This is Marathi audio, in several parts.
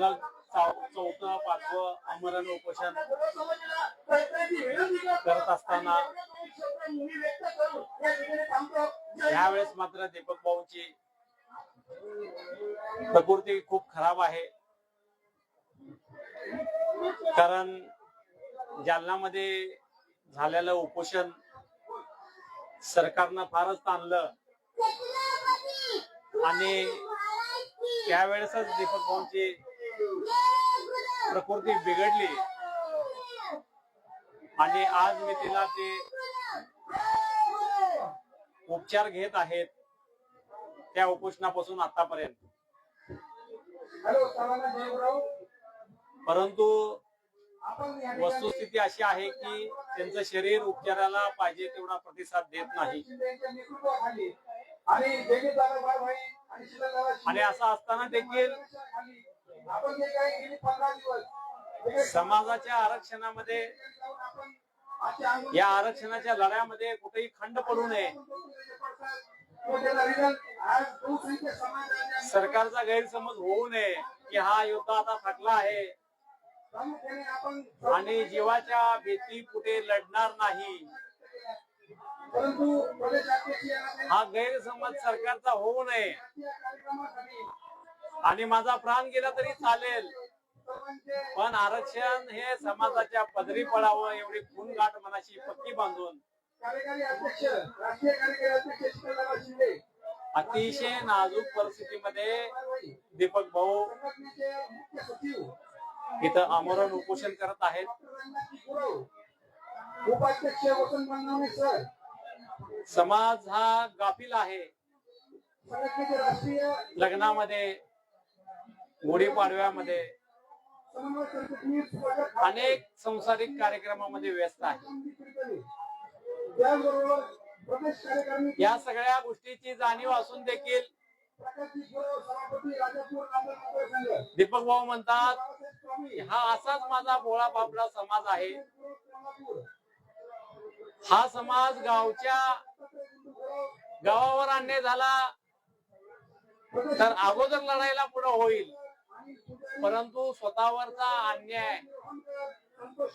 सलग 4th 5वं आमरण उपोषण करत असताना यावेळेस मात्र दीपक भाऊंची प्रकृती खूप खराब आहे। कारण जालन्यामध्ये झालेलं उपोषण सरकारनं फारच ताणलं आणि त्यावेळेसच दीपक भाऊंची प्रकृती बिघडली आणि आज मी तिला ते उपचार घेत आहेत त्या उपोषणापासून आतापर्यंत। परंतु वस्तुस्थिती अशी आहे की त्यांचं शरीर उपचाराला पाहिजे तेवढा प्रतिसाद देत नाही आणि असं असताना देखील समाजाच्या आरक्षणामध्ये या आरक्षणाच्या लढ्यामध्ये कुठेही खंड पडू नये, सरकारचा गैरसमज होऊ नये की हा युद्ध आता थकला आहे आणि जीवाच्या भीती कुठे लढणार नाही, हा गैरसमज सरकारचा होऊ नये आणि माझा प्राण गेला तरी चालेल पण आरक्षण हे समाजाच्या पदरी पडावं एवढी खूनगाठ मनाची पक्की बांधून अतिशय नाजूक परिस्थितीमध्ये दीपक भाऊ इथं आमरण उपोषण करत आहेत। समाज हा गाफील आहे। लग्नामध्ये, गुढीपाडव्यामध्ये, अनेक सांसारिक कार्यक्रमामध्ये व्यस्त आहे। या सगळ्या गोष्टीची जाणीव असून देखील दीपक भाऊ म्हणतात हा असाच माझा भोळा बाबडा समाज आहे। हा समाज गावावर अन्याय झाला तर अगोदर लढायला पुढे होईल, परंतु स्वतःवरचा अन्याय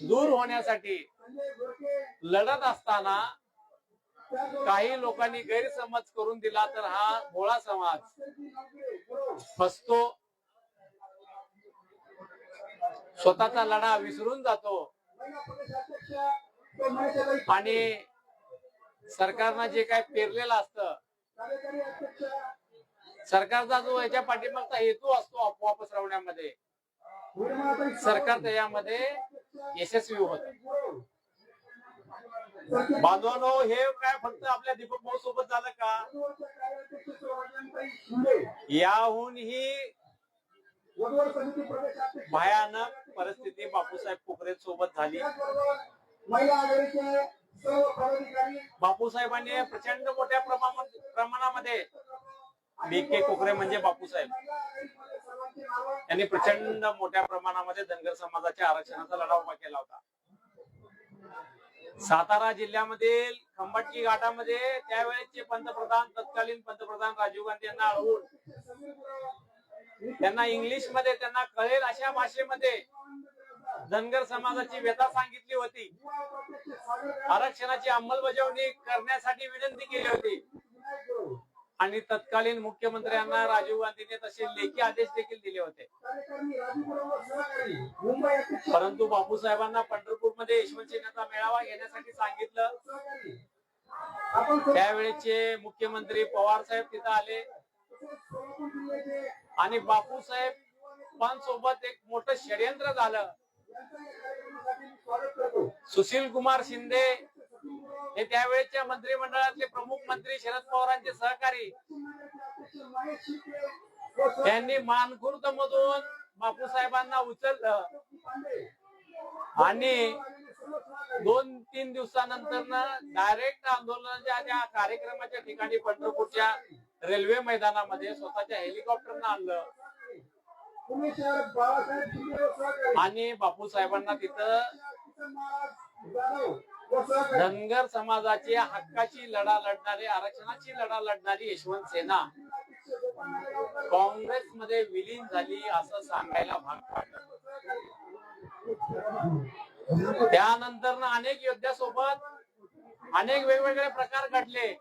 दूर होण्यासाठी लढत असताना काही लोकांनी गैरसमज करून दिला तर हा भोळा समाज फसतो, स्वतःचा लढा विसरून जातो आणि सरकारनं जे काय पेरलेलं असतं, सरकारचा जो याच्या पाठीमागचा हेतू असतो अफवा पसरवण्यामध्ये, सरकार त्याच्यामध्ये यशस्वी होत। बांधवांनो, हे काय फक्त आपल्या दीपक भाऊ सोबत झालं का? याहूनही भयानक परिस्थिती बापूसाहेब कुकरे सोबत झाली। बापूसाहेबांनी प्रचंड मोठ्या प्रमाणामध्ये BK कुकरे म्हणजे बापूसाहेब यांनी प्रचंड मोठ्या प्रमाणामध्ये धनगर समाजाच्या आरक्षणाचा लढा उभा केला होता। सातारा जिल्ह्यामधील खंबाटकी घाटामध्ये त्यावेळेचे पंतप्रधान, तत्कालीन पंतप्रधान राजीव गांधी यांना अडवून त्यांना इंग्लिश मध्ये त्यांना कळेल अशा भाषेमध्ये धनगर समाजाची व्यथा सांगितली होती, आरक्षणाची अंमलबजावणी करण्यासाठी विनंती केली होती आणि तत्कालीन मुख्यमंत्र्यांना राजीव गांधीने तसे लेखी आदेश देखील दिले होते। परंतु बापूसाहेबांना पंढरपूरमध्ये यशवंत सिन्हाचा मेळावा घेण्यासाठी सांगितलं। त्यावेळेचे मुख्यमंत्री पवार साहेब तिथं आले आणि बापूसाहेबांसोबत एक मोठं षडयंत्र झालं। सुशील कुमार शिंदे हे त्यावेळेच्या मंत्रिमंडळातले प्रमुख मंत्री, शरद पवारांचे सहकारी, त्यांनी मानखुर्द मधून बापूसाहेबांना उचललं आणि 2-3 दिवसानंतर डायरेक्ट आंदोलनाच्या ज्या कार्यक्रमाच्या ठिकाणी पंढरपूरच्या रेल्वे मैदानामध्ये स्वतःच्या हेलिकॉप्टरनं आणलं आणि बापूसाहेबांना तिथं धनगर समाजाची हक्काची लढा लढणारी, आरक्षणाची लढा लढणारी यशवंत सेना काँग्रेसमध्ये विलीन झाली असं सांगायला भाग पाडलं. त्यानंतर अनेक योद्ध्यासोबत अनेक वेगवेगळे प्रकार घडले.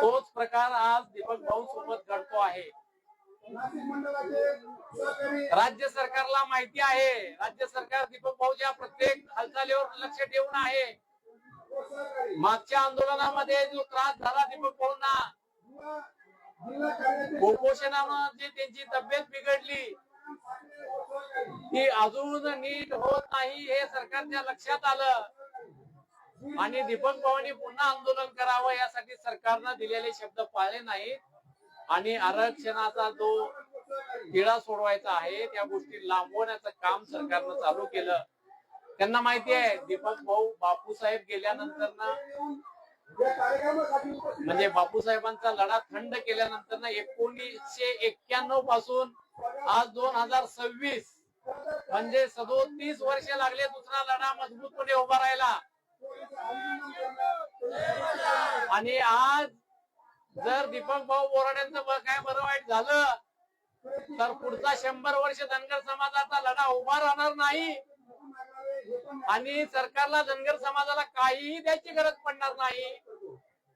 तोच प्रकार आज दीपक भाऊ सोबत घडतो आहे. राज्य सरकारला माहिती आहे, राज्य सरकार दीपक भाऊच्या प्रत्येक हालचालीवर लक्ष ठेवून आहे. मागच्या आंदोलनामध्ये जो त्रास झाला दीपक भाऊंना, कुपोषणानं जी त्यांची तब्येत बिघडली ती अजून नीट होत नाही हे सरकारच्या लक्षात आलं आणि दीपक भाऊंनी पुन्हा आंदोलन करावं यासाठी सरकारनं दिलेले शब्द पाळले नाहीत आणि आरक्षणाचा जो तिढा सोडवायचा आहे त्या गोष्टी लांबवण्याचं काम सरकारनं चालू केलं. त्यांना माहिती आहे दीपक भाऊ बापूसाहेब गेल्यानंतर म्हणजे बापूसाहेबांचा लढा थंड केल्यानंतर 1991 पासून आज 2026 म्हणजे 37 वर्ष लागले दुसरा लढा मजबूतपणे उभा राहिला. आणि आज जर दीपक भाऊ बोराड्यांचं काय बरं वाईट झालं तर पुढचा 100 वर्ष धनगर समाजाचा लढा उभा राहणार नाही आणि सरकारला धनगर समाजाला काहीही द्यायची गरज पडणार नाही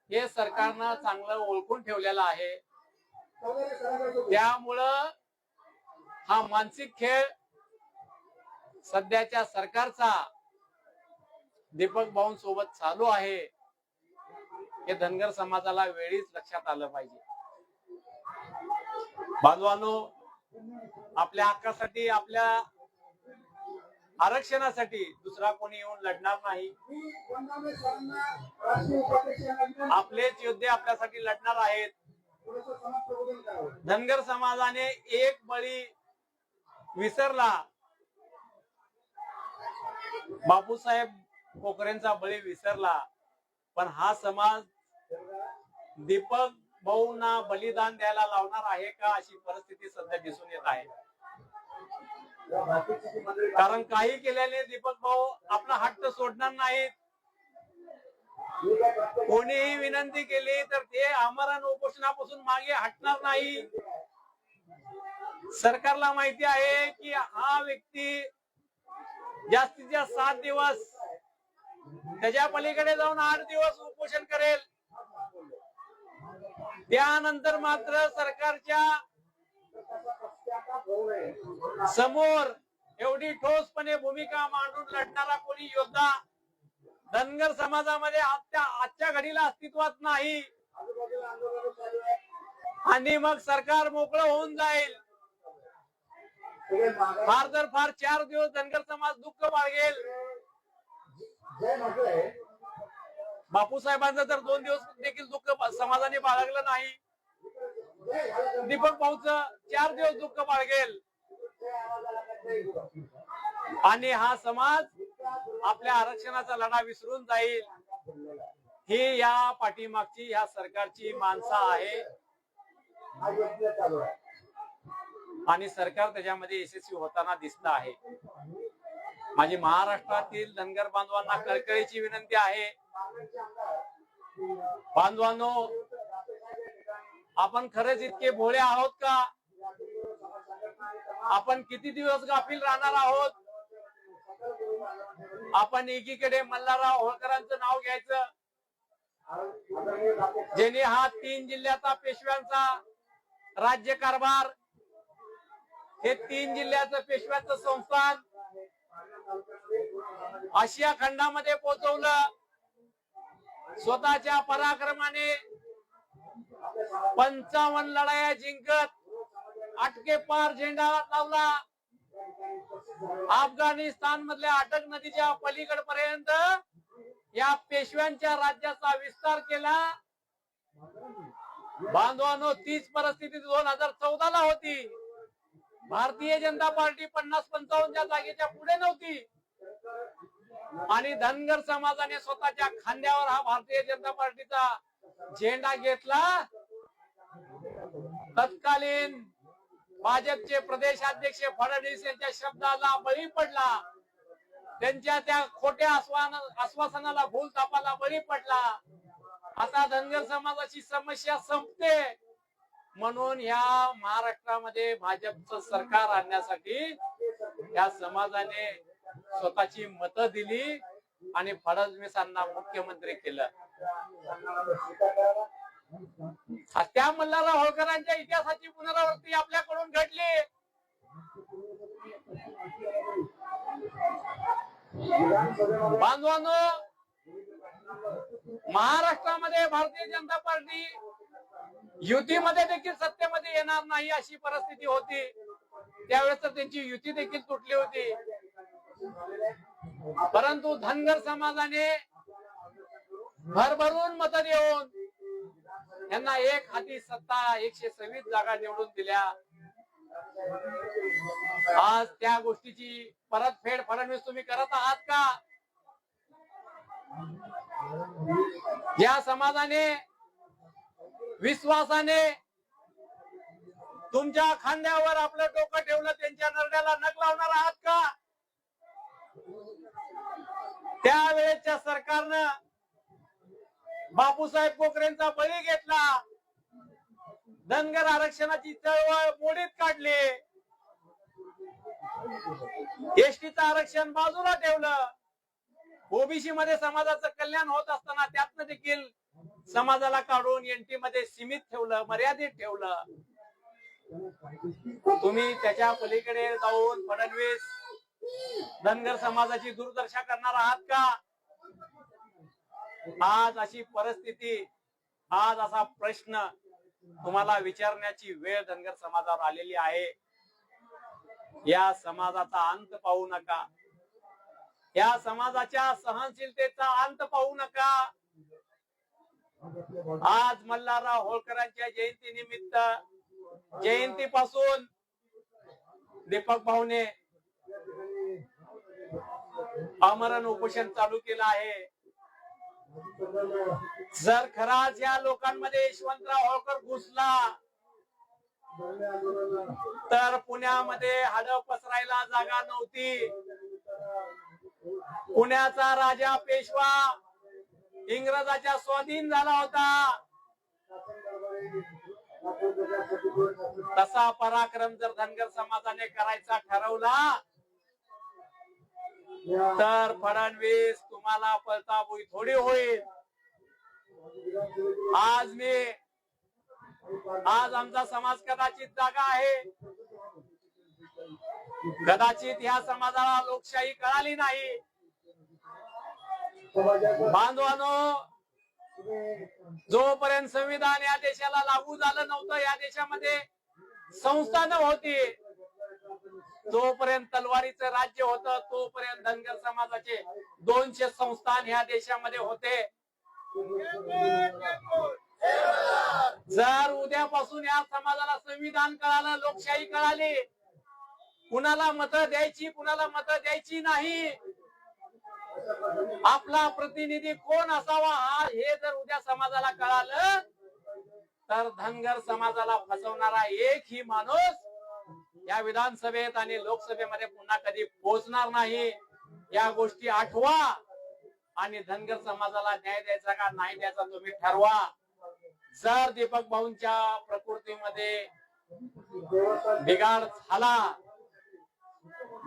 हे सरकारनं चांगलं ओळखून ठेवलेलं आहे. त्यामुळं हा मानसिक खेळ सध्याच्या सरकारचा दीपक भाऊ सोबत चालू आहे हे धनगर समाजाला वेळीच लक्षात आलं पाहिजे. बांधवांनो, आपल्या हक्कासाठी आपल्या आरक्षणासाठी दुसरा कोणी येऊन लढणार नाही. आपलेच योद्धे आपल्यासाठी लढणार आहेत. धनगर समाजाने एक बळी विसरला, बापूसाहेब कोकरेंचा बळी विसरला, पण हा समाज दीपक भाऊंना बलिदान द्यायला लावणार आहे का अशी परिस्थिती सध्या दिसून येत आहे. कारण काही केल्याने दीपक भाऊ आपला हट्ट सोडणार नाहीत. कोणीही विनंती केली तर ते आमरण उपोषणापासून मागे हटणार नाही. सरकारला माहिती आहे की हा व्यक्ती जास्तीत जास्त 7 दिवस, त्याच्या पलीकडे जाऊन 8 दिवस उपोषण करेल. त्यानंतर मात्र सरकारच्या समोर एवढी ठोसपणे भूमिका मांडून लढणारा कोणी योद्धा धनगर समाजामध्ये आजच्या घडीला अस्तित्वात नाही आणि मग सरकार मोकळं होऊन जाईल. फार तर फार 4 दिवस धनगर समाज दुःख बाळगेल. बापूसाहेबांचं जर 2 दिवस देखील दुःख समाजाने बाळगलं नाही, दीपक भाऊचं 4 दिवस दुःख बाळगेल आणि हा समाज आपल्या आरक्षणाचा लढा विसरून जाईल. ही या पाठीमागची या सरकारची माणसं आहे आणि सरकार त्याच्यामध्ये यशस्वी होताना दिसत आहे. माझी महाराष्ट्रातील धनगर बांधवांना कळकळीची विनंती आहे, बांधवांनो, आपण खरेच इतके भोळे आहोत का? आपण किती दिवस गाफील राहणार आहोत? आपण एकीकडे मल्हारराव होळकरांचं नाव घ्यायचं, ज्यांनी हा 3 जिल्ह्याचा पेशव्यांचा राज्यकारभार, हे 3 जिल्ह्याचं पेशव्याचं संस्थान आशिया खंडामध्ये पोहोचवलं. स्वतःच्या पराक्रमाने 55 लढाया जिंकत अटके पार झेंडा लावला. अफगाणिस्तान मधल्या अटक नदीच्या पलीकड पर्यंत या पेशव्यांच्या राज्याचा विस्तार केला. बांधवांनो, तीच परिस्थिती 2014 ला होती. भारतीय जनता पार्टी 50-55 जागेच्या पुढे नव्हती आणि धनगर समाजाने स्वतःच्या खांद्यावर हा भारतीय जनता पार्टीचा झेंडा घेतला. तत्कालीन भाजपचे प्रदेशाध्यक्ष फडणवीस यांच्या शब्दाला बळी पडला, त्यांच्या त्या खोट्या आश्वासनाला भूल थापाला बळी पडला आता धनगर समाजाची समस्या संपते म्हणून या महाराष्ट्रामध्ये भाजपचं सरकार आणण्यासाठी या समाजाने स्वतःची मतं दिली आणि फडणवीसांना मुख्यमंत्री केलं. त्या मल्हारराव होळकरांच्या इतिहासाची पुनरावृत्ती आपल्याकडून घडली. बांधवांनो, महाराष्ट्रामध्ये भारतीय जनता पार्टी युतीमध्ये देखील सत्तेमध्ये येणार नाही अशी परिस्थिती होती. त्यावेळेस तर त्यांची युती देखील तुटली होती. परंतु धनगर समाजाने भरभरून मत देऊन यांना एक हाती सत्ता 126 जागा निवडून दिल्या. आज त्या गोष्टीची परतफेड फडणवीस तुम्ही करत आहात का? या समाजाने विश्वासाने तुमच्या खांद्यावर आपलं डोकं ठेवलं, त्यांच्या नरड्याला नख लावणार आहात का? त्यावेळेच्या सरकारनं बापूसाहेब कोकरेंचा बळी घेतला, धनगर आरक्षणाची चळवळ मोडीत काढली, एसटीचं आरक्षण बाजूला ठेवलं, ओबीसी मध्ये समाजाचं कल्याण होत असताना त्यातनं देखील समाजाला काढून एनटी मध्ये सीमित ठेवलं, मर्यादित ठेवलं. तुम्ही त्याच्या पलीकडे जाऊन फडणवीस धनगर समाजाची दुर्दशा करणार आहात का? आज अशी परिस्थिती, आज असा प्रश्न तुम्हाला विचारण्याची वेळ धनगर समाजावर आलेली आहे. या समाजाचा अंत पाहू नका, या समाजाच्या सहनशीलतेचा अंत पाहू नका. आज मल्हारराव होळकरांच्या जयंती निमित्त, जयंतीपासून दीपक भाऊने आमरण उपोषण चालू केलं आहे. जर खराच या लोकांमध्ये यशवंतराव होळकर घुसला तर पुण्यामध्ये हाडं पसरायला जागा नव्हती. पुण्याचा राजा पेशवा इंग्रजाच्या स्वाधीन झाला होता. तसा पराक्रम जर धनगर समाजाने करायचा ठरवला तर फडणवीस तुम्हाला पळताबुई थोडी होईल. आज आमचा समाज कदाचित जागा आहे, कदाचित ह्या समाजाला लोकशाही कळाली नाही. बांधवांनो, जोपर्यंत संविधान या देशाला लागू झालं नव्हतं, या देशामध्ये संस्थानं होती, जोपर्यंत तलवारीचं राज्य होतं तोपर्यंत धनगर समाजाचे 200 संस्थान ह्या देशामध्ये होते. जर उद्यापासून या समाजाला संविधान कळालं, लोकशाही कळाली, कुणाला मतं द्यायची, कुणाला मतं द्यायची नाही, आपला प्रतिनिधी कोण असावा हे जर उद्या समाजाला कळालं तर धनगर समाजाला फसवणारा एकही माणूस या विधानसभेत आणि लोकसभेमध्ये पुन्हा कधी पोहोचणार नाही. या गोष्टी आठवा आणि धनगर समाजाला न्याय द्यायचा का नाही द्यायचा तुम्ही ठरवा. जर दीपक भाऊंच्या प्रकृतीमध्ये बिघाड झाला,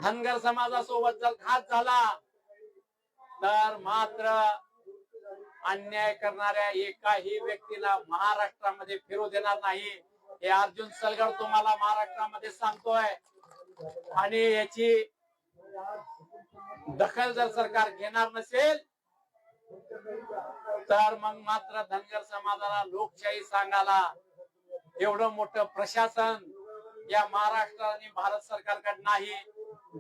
धनगर समाजासोबत जर घात झाला तर मात्र अन्याय करणाऱ्या एकाही व्यक्तीला महाराष्ट्रामध्ये फिरू देणार नाही. हे अर्जुन सलगर तुम्हाला महाराष्ट्रामध्ये सांगतोय. आणि याची दखल जर सरकार घेणार नसेल तर मग मात्र धनगर समाजाला लोकशाही सांगायला एवढं मोठं प्रशासन या महाराष्ट्र आणि भारत सरकारकडे नाही.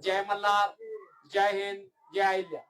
जय मल्हार, जय हिंद, जय अहिल्या.